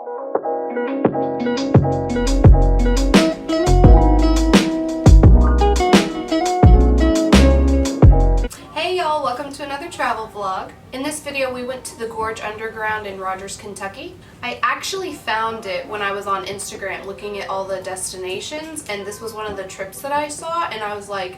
Hey y'all, welcome to another travel vlog. In this video we went to the Gorge Underground in Rogers, Kentucky. I actually found it when I was on Instagram looking at all the destinations, and this was one of the trips that I saw, and I was like,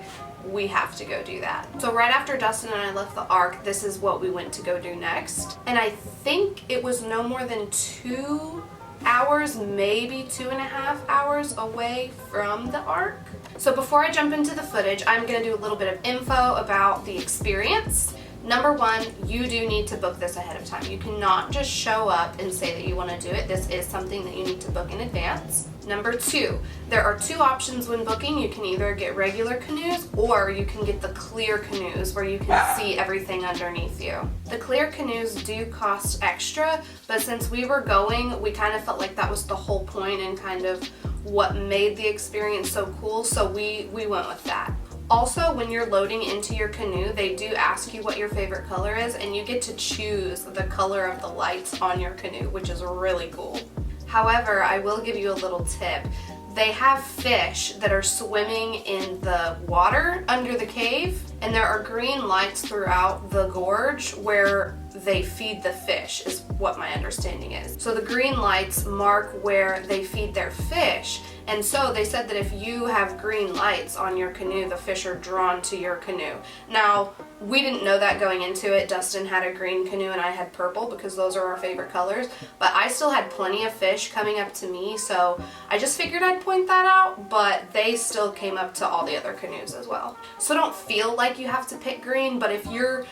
we have to go do that. So right after Dustin and I left the Ark, this is what we went to go do next. And I think it was no more than 2 hours, maybe 2.5 hours away from the Ark. So before I jump into the footage, I'm going to do a little bit of info about the experience. Number one, you do need to book this ahead of time. You cannot just show up and say that you want to do it. This is something that you need to book in advance. Number two, there are 2 options when booking. You can either get regular canoes or you can get the clear canoes where you can see everything underneath you. The clear canoes do cost extra, but since we were going, we kind of felt like that was the whole point and kind of what made the experience so cool, so we went with that. Also, when you're loading into your canoe, they do ask you what your favorite color is, and you get to choose the color of the lights on your canoe, which is really cool. However, I will give you a little tip. They have fish that are swimming in the water under the cave, and there are green lights throughout the gorge where they feed the fish, is what my understanding is. So the green lights mark where they feed their fish, and so they said that if you have green lights on your canoe, the fish are drawn to your canoe. Now, we didn't know that going into it. Dustin had a green canoe and I had purple because those are our favorite colors, but I still had plenty of fish coming up to me, so I just figured I'd point that out, but they still came up to all the other canoes as well. So don't feel like you have to pick green, but if you're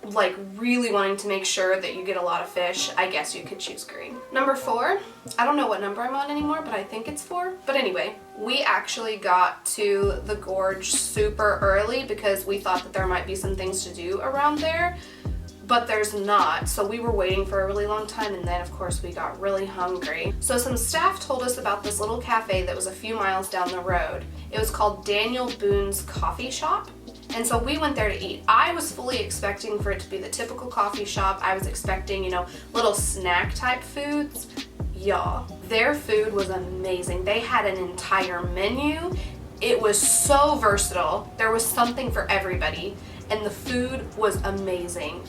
like really wanting to make sure that you get a lot of fish, I guess you could choose green. Number 4, I don't know what number I'm on anymore, but I think it's 4. But anyway, we actually got to the gorge super early because we thought that there might be some things to do around there, but there's not. So we were waiting for a really long time, and then of course we got really hungry. So some staff told us about this little cafe that was a few miles down the road. It was called Daniel Boone's Coffee Shop. And so we went there to eat. I was fully expecting for it to be the typical coffee shop. I was expecting, you know, little snack type foods. Y'all, their food was amazing. They had an entire menu. It was so versatile. There was something for everybody, and the food was amazing.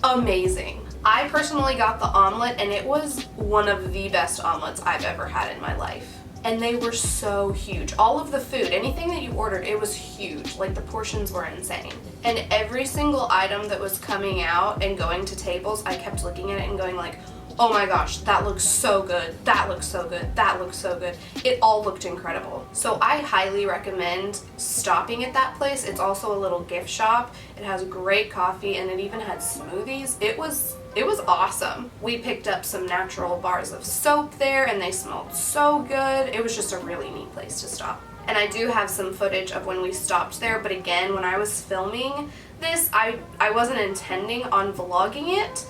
Amazing. I personally got the omelet, and it was one of the best omelets I've ever had in my life. And they were so huge. All of the food, anything that you ordered, it was huge. Like, the portions were insane. And every single item that was coming out and going to tables, I kept looking at it and going like, oh my gosh, that looks so good, that looks so good, that looks so good. It all looked incredible. So I highly recommend stopping at that place. It's also a little gift shop. It has great coffee, and it even had smoothies. It was awesome. We picked up some natural bars of soap there, and they smelled so good. It was just a really neat place to stop. And I do have some footage of when we stopped there, but again, when I was filming this, I wasn't intending on vlogging it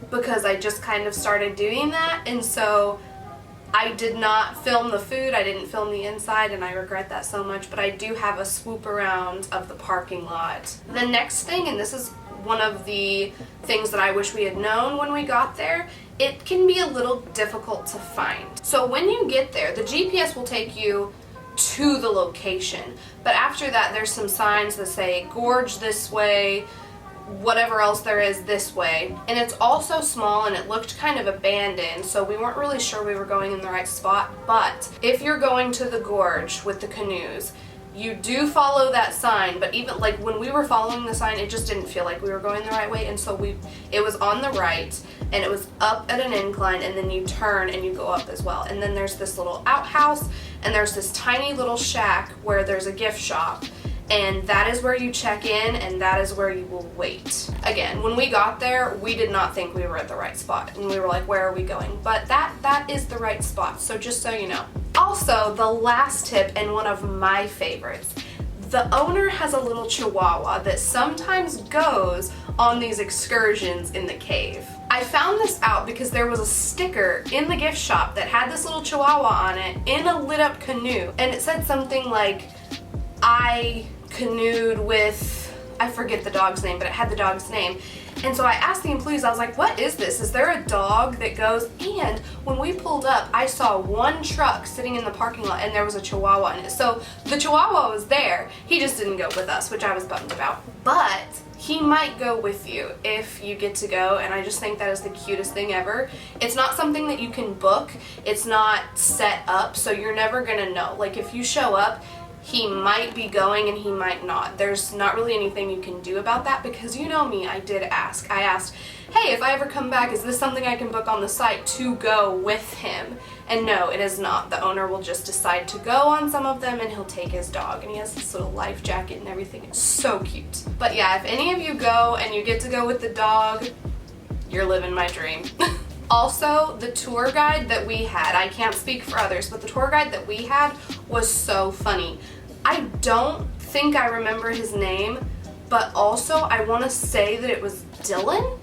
because I just kind of started doing that, and so I did not film the food, I didn't film the inside, and I regret that so much, but I do have a swoop around of the parking lot. The next thing, and this is one of the things that I wish we had known when we got there, it can be a little difficult to find. So when you get there, the GPS will take you to the location, but after that there's some signs that say gorge this way, whatever else there is this way, and it's also small and it looked kind of abandoned, so we weren't really sure we were going in the right spot. But if you're going to the gorge with the canoes, you do follow that sign, but even like when we were following the sign, it just didn't feel like we were going the right way, and so it was on the right, and it was up at an incline, and then you turn and you go up as well. And then there's this little outhouse, and there's this tiny little shack where there's a gift shop, and that is where you check in, and that is where you will wait. Again, when we got there, we did not think we were at the right spot, and we were like, where are we going? But that is the right spot, so just so you know. Also, the last tip, and one of my favorites, the owner has a little chihuahua that sometimes goes on these excursions in the cave. I found this out because there was a sticker in the gift shop that had this little chihuahua on it in a lit up canoe, and it said something like, I canoed with, I forget the dog's name, but it had the dog's name, And so I asked the employees, I was like, what is this? Is there a dog that goes? And when we pulled up, I saw one truck sitting in the parking lot and there was a Chihuahua in it. So the Chihuahua was there. He just didn't go with us, which I was bummed about. But he might go with you if you get to go, and I just think that is the cutest thing ever. It's not something that you can book. It's not set up, so you're never gonna know. Like, if you show up, he might be going and he might not. There's not really anything you can do about that, because you know me, I did ask. I asked, hey, if I ever come back, is this something I can book on the site to go with him? And no, it is not. The owner will just decide to go on some of them and he'll take his dog. And he has this little life jacket and everything. It's so cute. But yeah, if any of you go and you get to go with the dog, you're living my dream. Also, the tour guide that we had, I can't speak for others, but the tour guide that we had was so funny. I don't think I remember his name, but also I want to say that it was Dylan?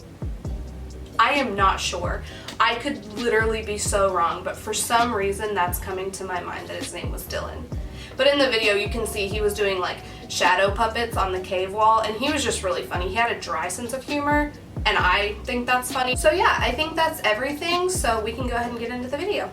I am not sure. I could literally be so wrong, but for some reason that's coming to my mind that his name was Dylan. But in the video you can see he was doing like shadow puppets on the cave wall, and he was just really funny. He had a dry sense of humor, and I think that's funny. So yeah, I think that's everything, so we can go ahead and get into the video.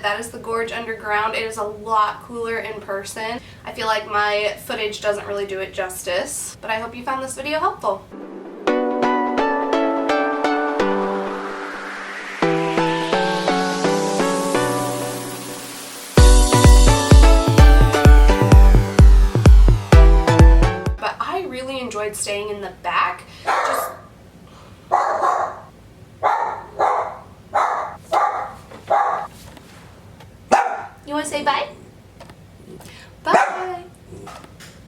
That is the Gorge Underground. It is a lot cooler in person. I feel like my footage doesn't really do it justice, but I hope you found this video helpful. But I really enjoyed staying in the back